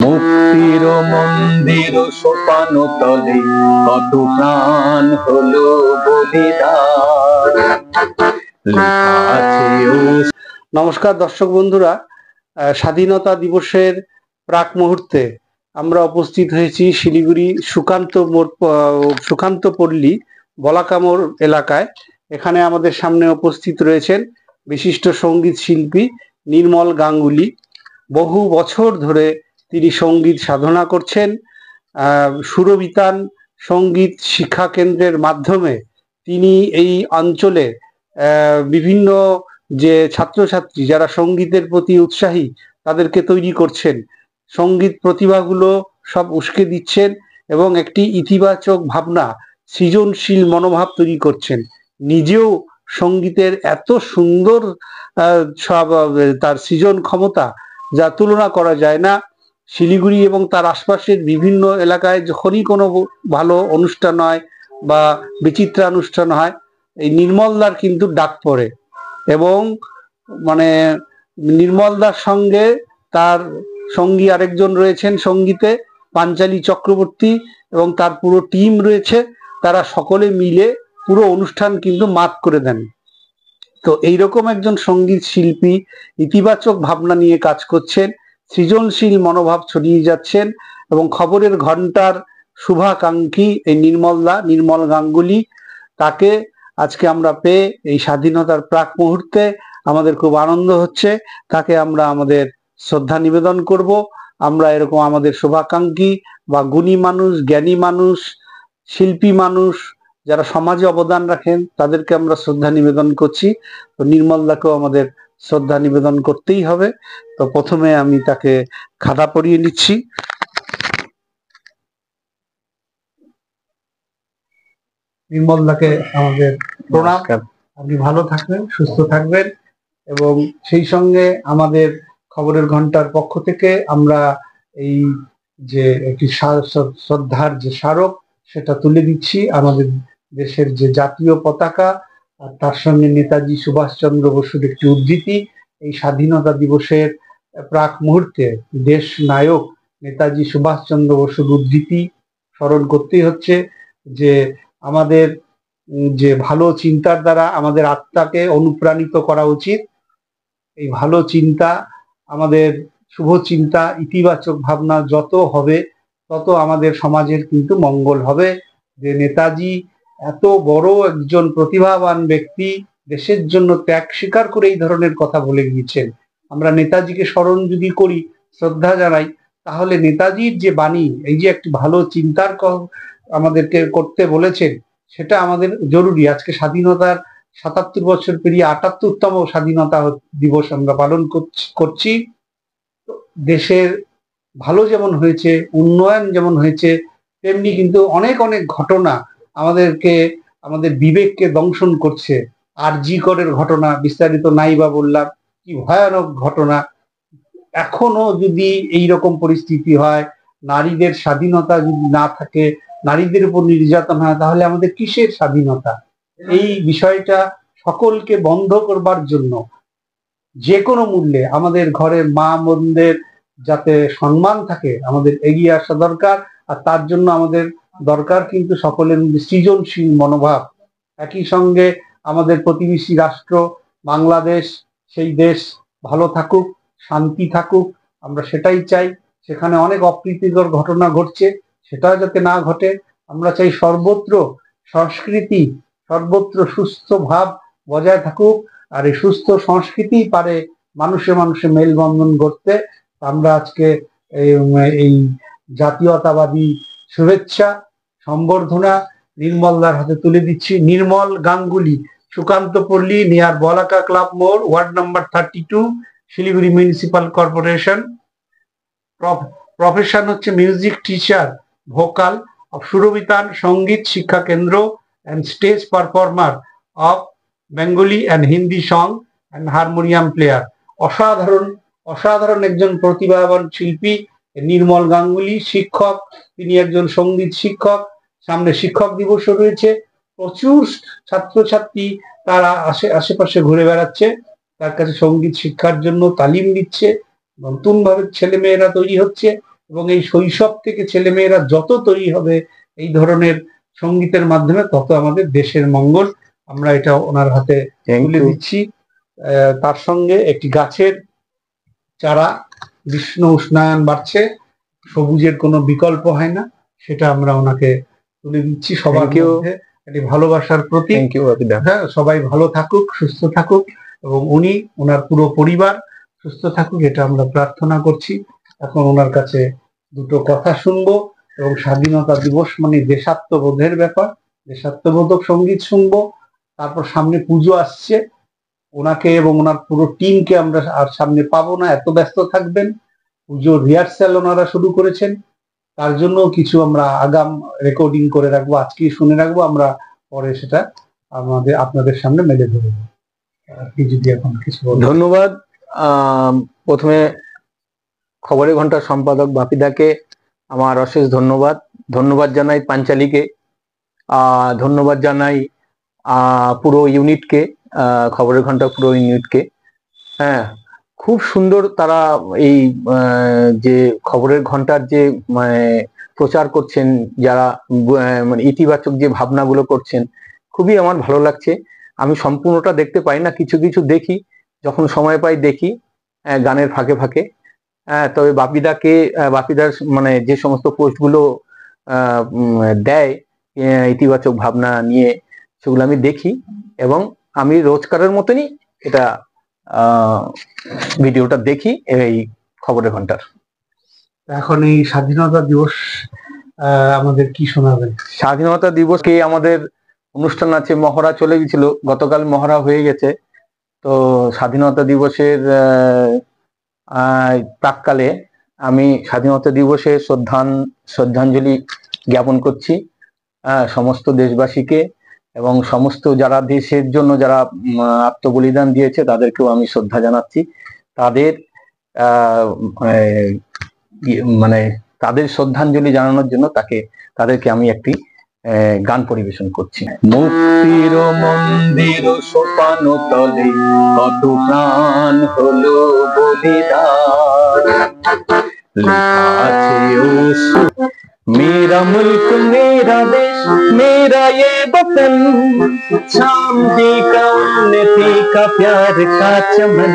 মুক্তির মন্দির সোপান তলে কত প্রাণ হলো বলিদান। নমস্কার দর্শক বন্ধুরা, স্বাধীনতা দিবসের প্রাক মুহূর্তে আমরা উপস্থিত হয়েছি শিলিগুড়ি সুকান্ত পল্লী বলাকামোড় এলাকায়। এখানে আমাদের সামনে উপস্থিত রয়েছেন বিশিষ্ট সঙ্গীত শিল্পী নির্মল গাঙ্গুলি। বহু বছর ধরে তিনি সঙ্গীত সাধনা করছেন। সুরবিতান সঙ্গীত শিক্ষা কেন্দ্রের মাধ্যমে তিনি এই অঞ্চলে বিভিন্ন যে ছাত্রছাত্রী যারা সঙ্গীতের প্রতি উৎসাহী তাদেরকে তৈরি করছেন, সঙ্গীত প্রতিভাগুলো সব উস্কে দিচ্ছেন এবং একটি ইতিবাচক ভাবনা, সৃজনশীল মনোভাব তৈরি করছেন। নিজেও সঙ্গীতের এত সুন্দর সব তার সৃজন ক্ষমতা যা তুলনা করা যায় না। শিলিগুড়ি এবং তার আশপাশের বিভিন্ন এলাকায় যখনই কোনো ভালো অনুষ্ঠান হয় বা বিচিত্রানুষ্ঠান হয়, এই নির্মলদার কিন্তু ডাক পড়ে। এবং মানে নির্মলদার সঙ্গে তার সঙ্গী আরেকজন রয়েছেন সঙ্গীতে, পাঞ্চালী চক্রবর্তী, এবং তার পুরো টিম রয়েছে। তারা সকলে মিলে পুরো অনুষ্ঠান কিন্তু মাত করে দেন। তো এইরকম একজন সঙ্গীত শিল্পী ইতিবাচক ভাবনা নিয়ে কাজ করছেন, সৃজনশীল মনোভাব ছড়িয়ে যাচ্ছেন এবং খবরের ঘন্টার শুভাকাঙ্ক্ষী এই নির্মল গাঙ্গুলি, তাকে আজকে আমরা পেয়ে এই স্বাধীনতার প্রাক মুহূর্তে আমাদের খুব আনন্দ হচ্ছে। তাকে আমরা আমাদের শ্রদ্ধা নিবেদন করব। আমরা এরকম আমাদের শুভাকাঙ্ক্ষী বা গুণী মানুষ, জ্ঞানী মানুষ, শিল্পী মানুষ যারা সমাজে অবদান রাখেন তাদেরকে আমরা শ্রদ্ধা নিবেদন করছি। তো নির্মলদাকেও আমাদের শ্রদ্ধা নিবেদন করতেই হবে। তো প্রথমে আমি তাকে খাতা পরিয়ে নিচ্ছি। নির্মলদাকে আমাদের প্রণাম। আপনি ভালো থাকবেন, সুস্থ থাকবেন। এবং সেই সঙ্গে আমাদের খবরের ঘন্টার পক্ষ থেকে আমরা এই যে একটি শ্রদ্ধার যে স্মারক সেটা তুলে দিচ্ছি। আমাদের দেশের যে জাতীয় পতাকা আর তার সঙ্গে নেতাজি সুভাষচন্দ্র বসুর একটি উদ্ধৃতি। এই স্বাধীনতা দিবসের প্রাক মুহূর্তে দেশ নায়ক নেতাজি সুভাষচন্দ্র বসুর উদ্ধৃতি স্মরণ করতেই হচ্ছে যে আমাদের যে ভালো চিন্তার দ্বারা আমাদের আত্মাকে অনুপ্রাণিত করা উচিত। এই ভালো চিন্তা, আমাদের শুভ চিন্তা, ইতিবাচক ভাবনা যত হবে তত আমাদের সমাজের কিন্তু মঙ্গল হবে। যে নেতাজি এত বড় একজন প্রতিভাবান ব্যক্তি, দেশের জন্য ত্যাগ স্বীকার করে এই ধরনের কথা বলে গিয়েছেন। আমরা নেতাজিকে স্মরণ যদি করি, শ্রদ্ধা জানাই, তাহলে নেতাজির যে বাণী, এই যে একটি ভালো চিন্তার আমাদেরকে করতে বলেছেন, সেটা আমাদের জরুরি। আজকে স্বাধীনতার ৭৭ বছর পেরিয়ে ৭৮তম স্বাধীনতা দিবস আমরা পালন করছি। দেশের ভালো যেমন হয়েছে, উন্নয়ন যেমন হয়েছে, তেমনি কিন্তু অনেক অনেক ঘটনা আমাদের বিবেককে দংশন করছে। আরজি করের ঘটনা বিস্তারিত নাই বা বললাম, কি ভয়ানক ঘটনা। এখনো যদি এইরকম পরিস্থিতি হয়, নারীদের স্বাধীনতা যদি না থাকে, নারীদের উপর নির্যাতন হয়, তাহলে আমাদের কিসের স্বাধীনতা? এই বিষয়টা সকলকে বন্ধ করবার জন্য যে কোনো মূল্যে আমাদের ঘরের মা বোনদের যাতে সম্মান থাকে, আমাদের এগিয়ে আসা দরকার। আর তার জন্য আমাদের দরকার কিন্তু সকলের মধ্যে সৃজনশীল মনোভাব। একই সঙ্গে আমাদের প্রতিবেশী রাষ্ট্র বাংলাদেশ, সেই দেশ ভালো থাকুক, শান্তি থাকুক, আমরা সেটাই চাই। সেখানে অনেক অপ্রীতিকর ঘটনা ঘটছে, সেটাও যাতে না ঘটে। আমরা চাই সর্বত্র সংস্কৃতি, সর্বত্র সুস্থ ভাব বজায় থাকুক। আর এই সুস্থ সংস্কৃতি পারে মানুষে মানুষে মেলবন্ধন করতে। আমরা আজকে এই জাতীয়তাবাদী শুভেচ্ছা সম্বর্ধনা নির্মলদার হাতে তুলে দিচ্ছি। নির্মল গাঙ্গুলি, সুকান্ত পল্লী, নিয়ার বলাকা ক্লাব মোড়, ward number 32, Siliguri municipal corporation. Profession হচ্ছে music teacher, vocal of Surbitan Sangeet Shiksha কেন্দ্র, and stage performer of Bengali and Hindi song and harmonium player. অসাধারণ একজন প্রতিভাবান শিল্পী নির্মল গাঙ্গুলি। শিক্ষক, তিনি একজন সঙ্গীত শিক্ষক। সামনে শিক্ষক দিবসও রয়েছে। প্রচুর ছাত্রছাত্রী তারা আশেপাশে ঘুরে বেড়াচ্ছে, তার কাছে সঙ্গীত শিক্ষার জন্য তালিম দিচ্ছে। নতুন ভাবে ছেলে মেয়েরা তৈরি হচ্ছে। এবং এই শৈশব থেকে ছেলেমেয়েরা যত তৈরি হবে এই ধরনের সঙ্গীতের মাধ্যমে, তত আমাদের দেশের মঙ্গল। আমরা এটা ওনার হাতে তুলে দিচ্ছি। তার সঙ্গে একটি গাছের চারা, গ্রীষ্ম উষ্ণায়ন বাড়ছে, সবুজের কোনো বিকল্প হয় না, সেটা আমরা ওনাকে তুলে দিচ্ছি সবার মধ্যে একটি ভালোবাসার প্রতীক। হ্যাঁ, সবাই ভালো থাকুক, সুস্থ থাকুক, এবং উনি ওনার পুরো পরিবার সুস্থ থাকুক, এটা আমরা প্রার্থনা করছি। এখন ওনার কাছে দুটো কথা শুনবো, এবং স্বাধীনতা দিবস মানে দেশাত্মবোধের ব্যাপার, দেশাত্মবোধক সঙ্গীত শুনবো। তারপর সামনে পুজো আসছে, ওনাকে এবং ওনার পুরো টিমকে আমরা আর সামনে পাবো না, এত ব্যস্ত থাকবেন। পুজোর রিহার্সাল ওনারা শুরু করেছেন, তার জন্য কিছু আমরা আগাম রেকর্ডিং করে রাখবো, আজকেই শুনে রাখবো, আমরা পরে সেটা আপনাদের সামনে মেলে ধরবো। আপনি যদি এখন কিছু বলেন। ধন্যবাদ। প্রথমে খবরের ঘন্টার সম্পাদক বাপিদাকে আমার অশেষ ধন্যবাদ। ধন্যবাদ জানাই পাঞ্চালীকে, ধন্যবাদ জানাই পুরো ইউনিটকে, খবরের ঘন্টা পুরো ইউনিটকে। হ্যাঁ, খুব সুন্দর তারা এই যে খবরের ঘন্টার যে প্রচার করছেন, যারা মানে ইতিবাচক যে ভাবনাগুলো করছেন, খুবই আমার ভালো লাগছে। আমি সম্পূর্ণটা দেখতে পাই না, কিছু কিছু দেখি, যখন সময় পাই দেখি গানের ফাঁকে ফাঁকে। তবে বাপিদার মানে যে সমস্ত পোস্টগুলো দেয় ইতিবাচক ভাবনা নিয়ে, সেগুলো আমি দেখি, এবং আমি রোজকারের মতনই এটা ভিডিওটা দেখি এই খবরের ঘন্টার। এখন এই স্বাধীনতা দিবস আমাদের কি শোনাবেন? স্বাধীনতা দিবসকে আমাদের অনুষ্ঠান আছে, মহড়া চলে গেছিল, গতকাল মহড়া হয়ে গেছে। তো স্বাধীনতা দিবসের প্রাককালে আমি স্বাধীনতা দিবসে শ্রদ্ধাঞ্জলি জ্ঞাপন করছি সমস্ত দেশবাসীকে, এবং সমস্ত যারা দেশের জন্য যারা আত্মবলিদান দিয়েছে তাদেরকেও আমি শ্রদ্ধা জানাচ্ছি। তাদের মানে তাদের শ্রদ্ধাঞ্জলি জানানোর জন্য তাদেরকে আমি একটি গান পরিবেশন করছি। মুক্তির মন্দির সোপান তলে কত প্রাণ হলো বলিদান, লেখা আছে मेरा मुल्क मेरा देश मेरा ये वतन, शांति का उन्नति का प्यार का चमन।